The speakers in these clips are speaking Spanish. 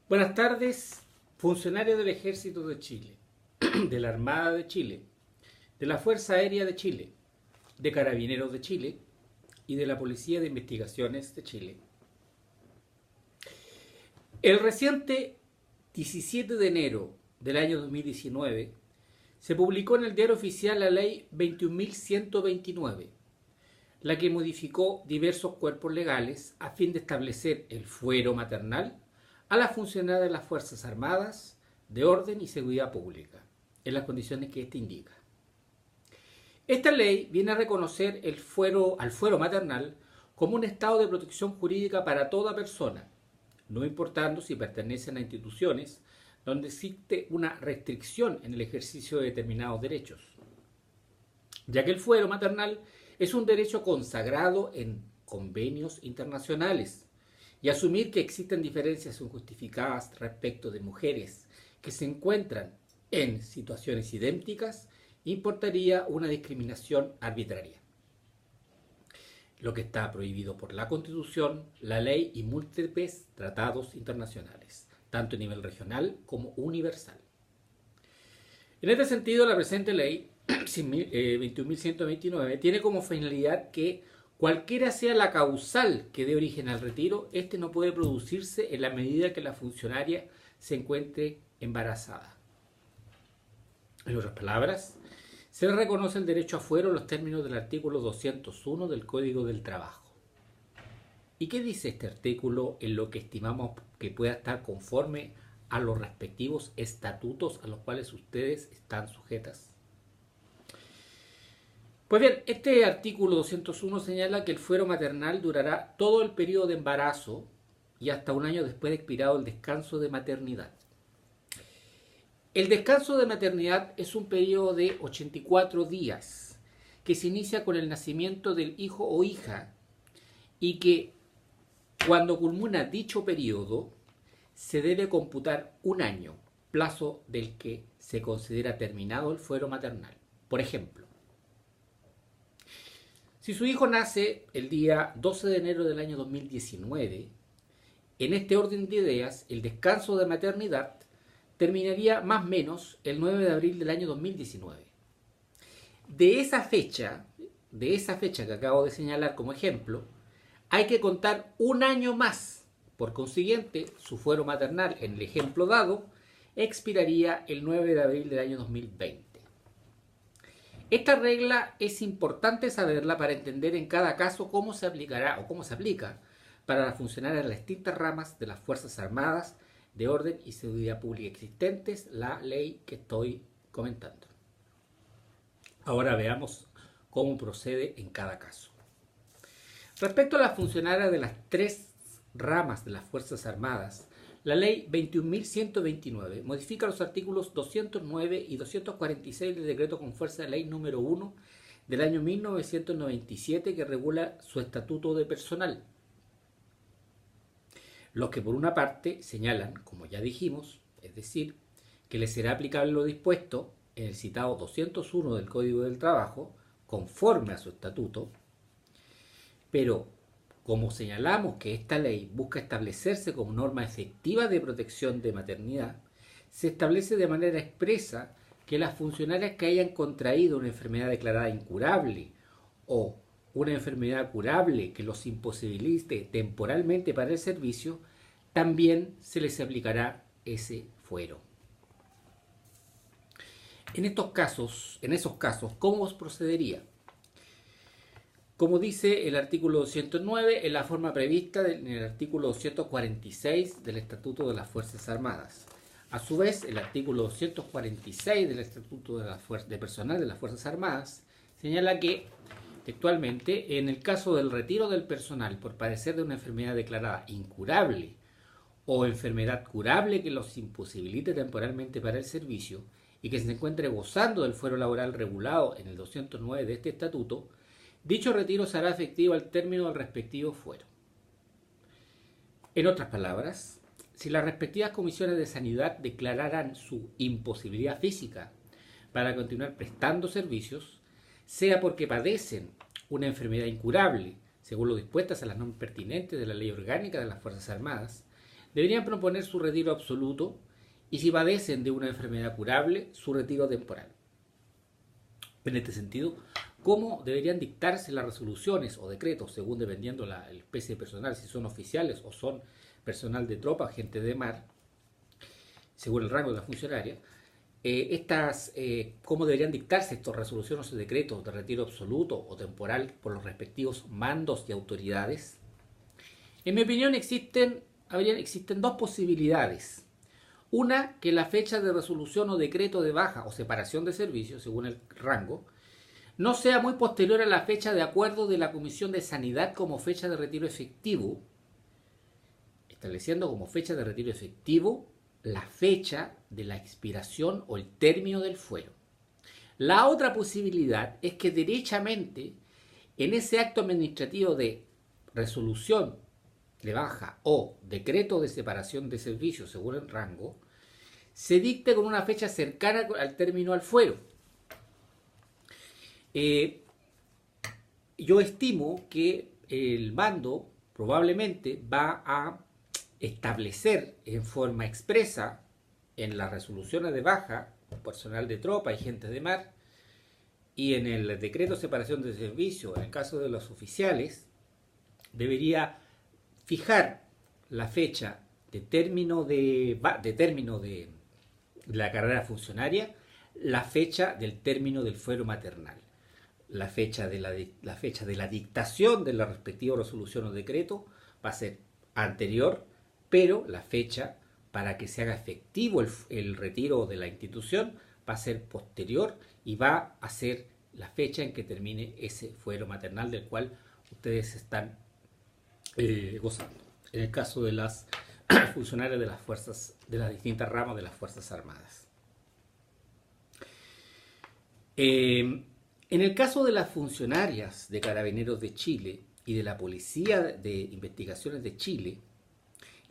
Buenas tardes, funcionarios del Ejército de Chile, de la Armada de Chile, de la Fuerza Aérea de Chile, de Carabineros de Chile y de la Policía de Investigaciones de Chile. El reciente 17 de enero del año 2019 se publicó en el Diario Oficial la Ley 21.129, la que modificó diversos cuerpos legales a fin de establecer el fuero maternal a las funcionarias de las Fuerzas Armadas, de Orden y Seguridad Pública, en las condiciones que éste indica. Esta ley viene a reconocer al fuero maternal como un estado de protección jurídica para toda persona, no importando si pertenecen a instituciones donde existe una restricción en el ejercicio de determinados derechos, ya que el fuero maternal es un derecho consagrado en convenios internacionales, y asumir que existen diferencias injustificadas respecto de mujeres que se encuentran en situaciones idénticas importaría una discriminación arbitraria, lo que está prohibido por la Constitución, la ley y múltiples tratados internacionales, tanto a nivel regional como universal. En este sentido, la presente ley 21.129 tiene como finalidad que cualquiera sea la causal que dé origen al retiro, este no puede producirse en la medida que la funcionaria se encuentre embarazada. En otras palabras, se le reconoce el derecho a fuero en los términos del artículo 201 del Código del Trabajo. ¿Y qué dice este artículo en lo que estimamos que pueda estar conforme a los respectivos estatutos a los cuales ustedes están sujetas? Pues bien, este artículo 201 señala que el fuero maternal durará todo el periodo de embarazo y hasta un año después de expirado el descanso de maternidad. El descanso de maternidad es un periodo de 84 días que se inicia con el nacimiento del hijo o hija y que cuando culmina dicho periodo se debe computar un año, plazo del que se considera terminado el fuero maternal. Por ejemplo, si su hijo nace el día 12 de enero del año 2019, en este orden de ideas, el descanso de maternidad terminaría más o menos el 9 de abril del año 2019. De esa fecha que acabo de señalar como ejemplo, hay que contar un año más. Por consiguiente, su fuero maternal, en el ejemplo dado, expiraría el 9 de abril del año 2020. Esta regla es importante saberla para entender en cada caso cómo se aplicará o cómo se aplica para las funcionarias de las distintas ramas de las Fuerzas Armadas, de Orden y Seguridad Pública existentes, la ley que estoy comentando. Ahora veamos cómo procede en cada caso. Respecto a las funcionarias de las tres ramas de las Fuerzas Armadas, la ley 21.129 modifica los artículos 209 y 246 del decreto con fuerza de ley número 1 del año 1997 que regula su estatuto de personal. Los que por una parte señalan, como ya dijimos, es decir, que les será aplicable lo dispuesto en el citado 201 del Código del Trabajo conforme a su estatuto, pero como señalamos que esta ley busca establecerse como norma efectiva de protección de maternidad, se establece de manera expresa que las funcionarias que hayan contraído una enfermedad declarada incurable o una enfermedad curable que los imposibilite temporalmente para el servicio, también se les aplicará ese fuero. En esos casos, ¿cómo procedería? Como dice el artículo 209, en la forma prevista en el artículo 246 del Estatuto de las Fuerzas Armadas. A su vez, el artículo 246 del Estatuto de Personal de las Fuerzas Armadas señala que, textualmente, en el caso del retiro del personal por padecer de una enfermedad declarada incurable o enfermedad curable que los imposibilite temporalmente para el servicio y que se encuentre gozando del fuero laboral regulado en el 209 de este estatuto, dicho retiro será efectivo al término del respectivo fuero. En otras palabras, si las respectivas comisiones de sanidad declararan su imposibilidad física para continuar prestando servicios, sea porque padecen una enfermedad incurable, según lo dispuestas a las normas pertinentes de la Ley Orgánica de las Fuerzas Armadas, deberían proponer su retiro absoluto y si padecen de una enfermedad curable, su retiro temporal. En este sentido, ¿cómo deberían dictarse las resoluciones o decretos, según dependiendo la especie de personal, si son oficiales o son personal de tropa, gente de mar, según el rango de la funcionaria? ¿Cómo deberían dictarse estas resoluciones o decretos de retiro absoluto o temporal por los respectivos mandos y autoridades? En mi opinión existen dos posibilidades. Una, que la fecha de resolución o decreto de baja o separación de servicios, según el rango, no sea muy posterior a la fecha de acuerdo de la Comisión de Sanidad como fecha de retiro efectivo, estableciendo como fecha de retiro efectivo la fecha de la expiración o el término del fuero. La otra posibilidad es que derechamente en ese acto administrativo de resolución de baja o decreto de separación de servicios según el rango, se dicte con una fecha cercana al término al fuero. Yo estimo que el mando probablemente va a establecer en forma expresa en las resoluciones de baja, personal de tropa y gente de mar, y en el decreto de separación de servicios, en el caso de los oficiales, debería fijar la fecha de término de la carrera funcionaria, la fecha del término del fuero maternal, la fecha de la dictación de la respectiva resolución o decreto va a ser anterior, pero la fecha para que se haga efectivo el retiro de la institución va a ser posterior y va a ser la fecha en que termine ese fuero maternal del cual ustedes están gozando. En el caso de las funcionarias de las fuerzas, de las distintas ramas de las Fuerzas Armadas. En el caso de las funcionarias de Carabineros de Chile y de la Policía de Investigaciones de Chile,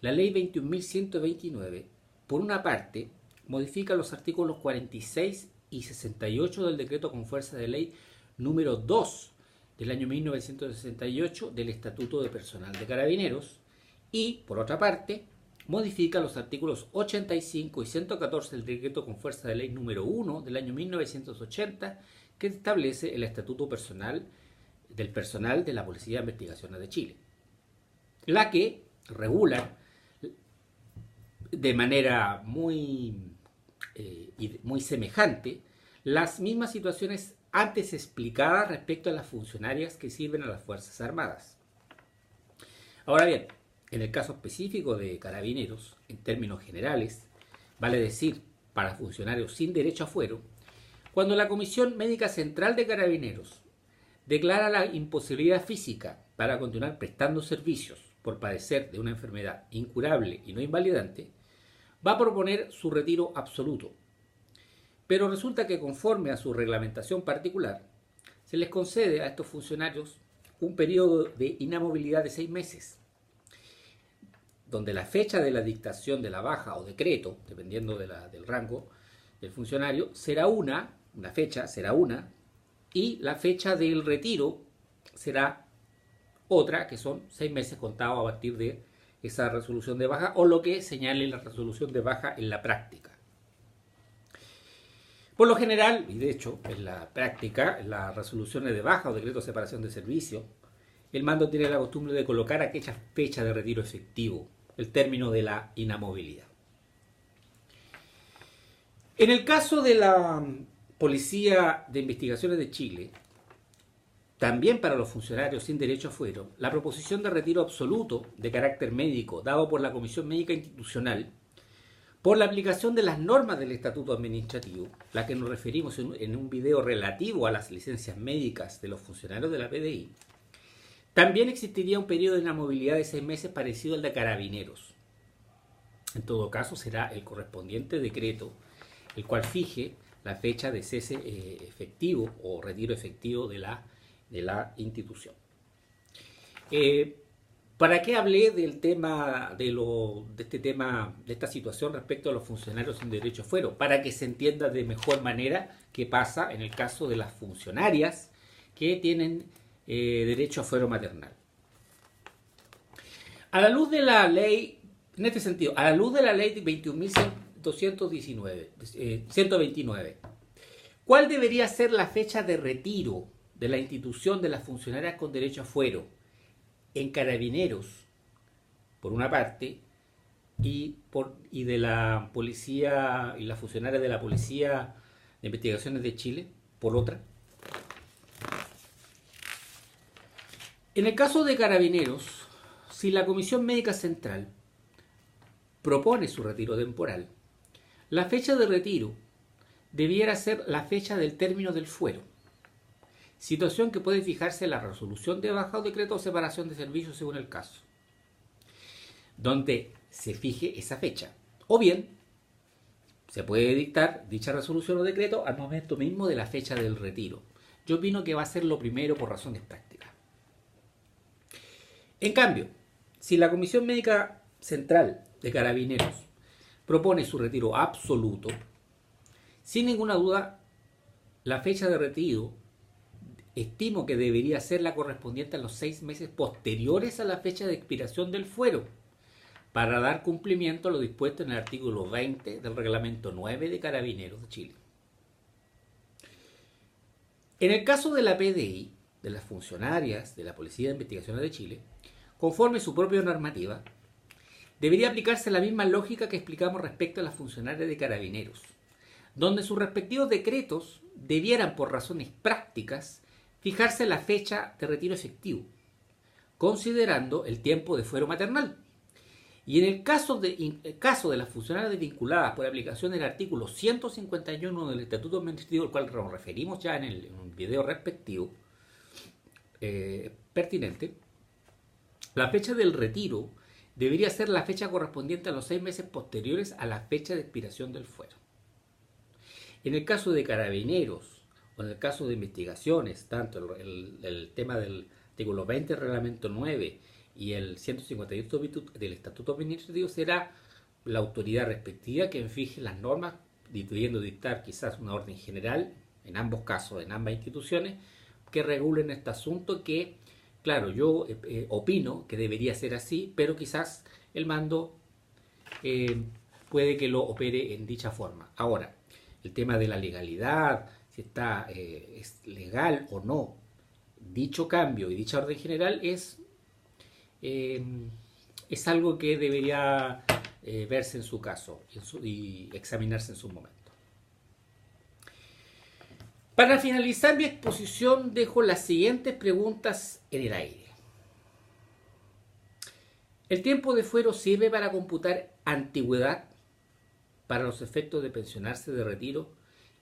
la Ley 21.129, por una parte, modifica los artículos 46 y 68 del Decreto con fuerza de ley número 2 del año 1968 del Estatuto de Personal de Carabineros y, por otra parte, modifica los artículos 85 y 114 del Decreto con fuerza de ley número 1 del año 1980 que establece el Estatuto del Personal de la Policía de Investigaciones de Chile, la que regula de manera muy semejante las mismas situaciones antes explicadas respecto a las funcionarias que sirven a las Fuerzas Armadas. Ahora bien, en el caso específico de Carabineros, en términos generales, vale decir, para funcionarios sin derecho a fuero, cuando la Comisión Médica Central de Carabineros declara la imposibilidad física para continuar prestando servicios por padecer de una enfermedad incurable y no invalidante, va a proponer su retiro absoluto. Pero resulta que conforme a su reglamentación particular, se les concede a estos funcionarios un periodo de inamovilidad de 6 meses, donde la fecha de la dictación de la baja o decreto, dependiendo del rango del funcionario, será una fecha será una, y la fecha del retiro será otra, que son 6 meses contados a partir de esa resolución de baja o lo que señale la resolución de baja en la práctica. Por lo general, y de hecho en la práctica, en las resoluciones de baja o decretos de separación de servicio, el mando tiene la costumbre de colocar aquella fecha de retiro efectivo, el término de la inamovilidad. En el caso de la Policía de Investigaciones de Chile, también para los funcionarios sin derecho a fuero, la proposición de retiro absoluto de carácter médico dado por la Comisión Médica Institucional, por la aplicación de las normas del Estatuto Administrativo, la que nos referimos en un video relativo a las licencias médicas de los funcionarios de la PDI, también existiría un periodo de inamovilidad de 6 meses parecido al de Carabineros. En todo caso, será el correspondiente decreto el cual fije la fecha de cese efectivo o retiro efectivo de la institución. ¿Para qué hablé del tema de esta situación respecto a los funcionarios sin derecho a fuero? Para que se entienda de mejor manera qué pasa en el caso de las funcionarias que tienen derecho a fuero maternal. A la luz de la ley En este sentido, a la luz de la ley 129, ¿cuál debería ser la fecha de retiro de la institución de las funcionarias con derecho a fuero en Carabineros, por una parte, y de la policía y las funcionarias de la Policía de Investigaciones de Chile, por otra? En el caso de Carabineros, si la Comisión Médica Central propone su retiro temporal, la fecha de retiro debiera ser la fecha del término del fuero, situación que puede fijarse en la resolución de baja o decreto o separación de servicios según el caso, donde se fije esa fecha. O bien, se puede dictar dicha resolución o decreto al momento mismo de la fecha del retiro. Yo opino que va a ser lo primero por razones prácticas. En cambio, si la Comisión Médica Central de Carabineros propone su retiro absoluto, sin ninguna duda, la fecha de retiro estimo que debería ser la correspondiente a los 6 meses posteriores a la fecha de expiración del fuero, para dar cumplimiento a lo dispuesto en el artículo 20 del Reglamento 9 de Carabineros de Chile. En el caso de la PDI, de las funcionarias de la Policía de Investigaciones de Chile, conforme su propia normativa, debería aplicarse la misma lógica que explicamos respecto a las funcionarias de Carabineros, donde sus respectivos decretos debieran, por razones prácticas, fijarse la fecha de retiro efectivo, considerando el tiempo de fuero maternal. Y en el caso de las funcionarias vinculadas por aplicación del artículo 151 del Estatuto Administrativo, al cual nos referimos ya en un video respectivo pertinente, la fecha del retiro debería ser la fecha correspondiente a los 6 meses posteriores a la fecha de expiración del fuero. En el caso de Carabineros o en el caso de investigaciones, tanto el tema del artículo 20 del Reglamento 9 y el 158 del Estatuto Administrativo, será la autoridad respectiva quien fije las normas, pudiendo dictar quizás una orden general en ambos casos, en ambas instituciones, que regulen este asunto que, claro, yo opino que debería ser así, pero quizás el mando puede que lo opere en dicha forma. Ahora, el tema de la legalidad, si es legal o no dicho cambio y dicha orden general, es algo que debería verse en su caso y examinarse en su momento. Para finalizar mi exposición, dejo las siguientes preguntas en el aire. ¿El tiempo de fuero sirve para computar antigüedad para los efectos de pensionarse, de retiro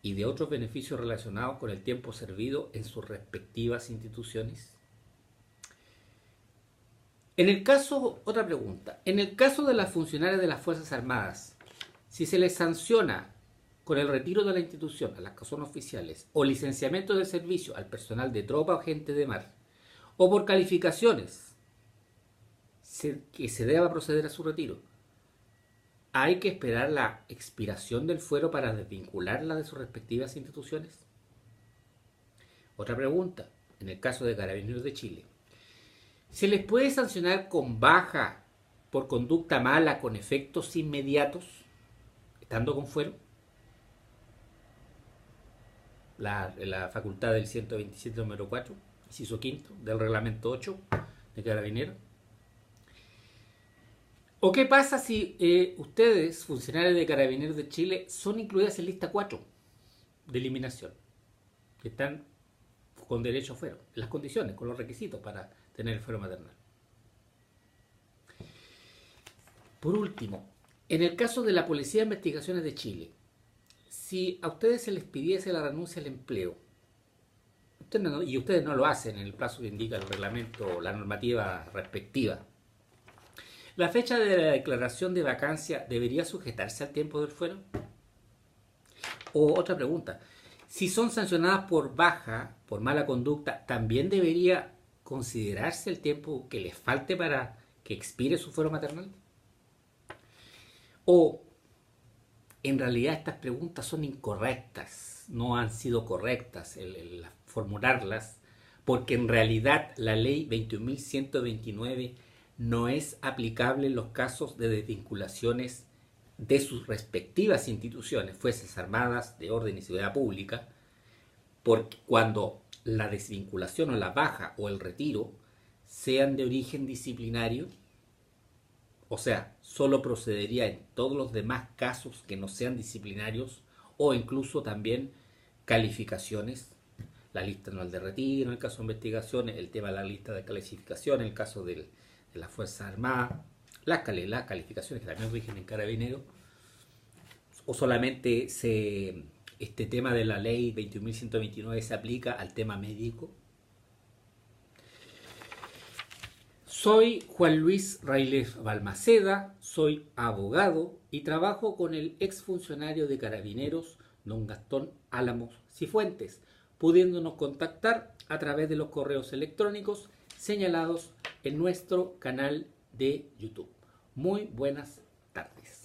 y de otros beneficios relacionados con el tiempo servido en sus respectivas instituciones? Otra pregunta. En el caso de las funcionarias de las Fuerzas Armadas, si se les sanciona con el retiro de la institución a las que son oficiales o licenciamiento de servicio al personal de tropa o gente de mar, o por calificaciones que se deba proceder a su retiro, ¿hay que esperar la expiración del fuero para desvincularla de sus respectivas instituciones? Otra pregunta. En el caso de Carabineros de Chile, ¿se les puede sancionar con baja por conducta mala con efectos inmediatos, estando con fuero? La facultad del 127 número 4, inciso quinto, del reglamento 8 de Carabineros. ¿O qué pasa si ustedes, funcionarios de Carabineros de Chile, son incluidas en lista 4 de eliminación? Que están con derecho a fuero, las condiciones, con los requisitos para tener el fuero maternal. Por último, en el caso de la Policía de Investigaciones de Chile, si a ustedes se les pidiese la renuncia al empleo, y ustedes no lo hacen en el plazo que indica el reglamento o la normativa respectiva, ¿la fecha de la declaración de vacancia debería sujetarse al tiempo del fuero? O otra pregunta, si son sancionadas por baja, por mala conducta, ¿también debería considerarse el tiempo que les falte para que expire su fuero maternal? ¿O en realidad estas preguntas son incorrectas, no han sido correctas el formularlas, porque en realidad la ley 21.129 no es aplicable en los casos de desvinculaciones de sus respectivas instituciones, Fuerzas Armadas, de Orden y Seguridad Pública, porque cuando la desvinculación o la baja o el retiro sean de origen disciplinario, o sea, solo procedería en todos los demás casos que no sean disciplinarios o incluso también calificaciones, la lista anual de retiro en el caso de investigaciones, el tema de la lista de clasificación en el caso de las Fuerzas Armadas, las calificaciones que también rigen en Carabineros, o solamente este tema de la ley 21.129 se aplica al tema médico. Soy Juan Luis Railef Balmaceda, soy abogado y trabajo con el exfuncionario de Carabineros, don Gastón Álamos Cifuentes, pudiéndonos contactar a través de los correos electrónicos señalados en nuestro canal de YouTube. Muy buenas tardes.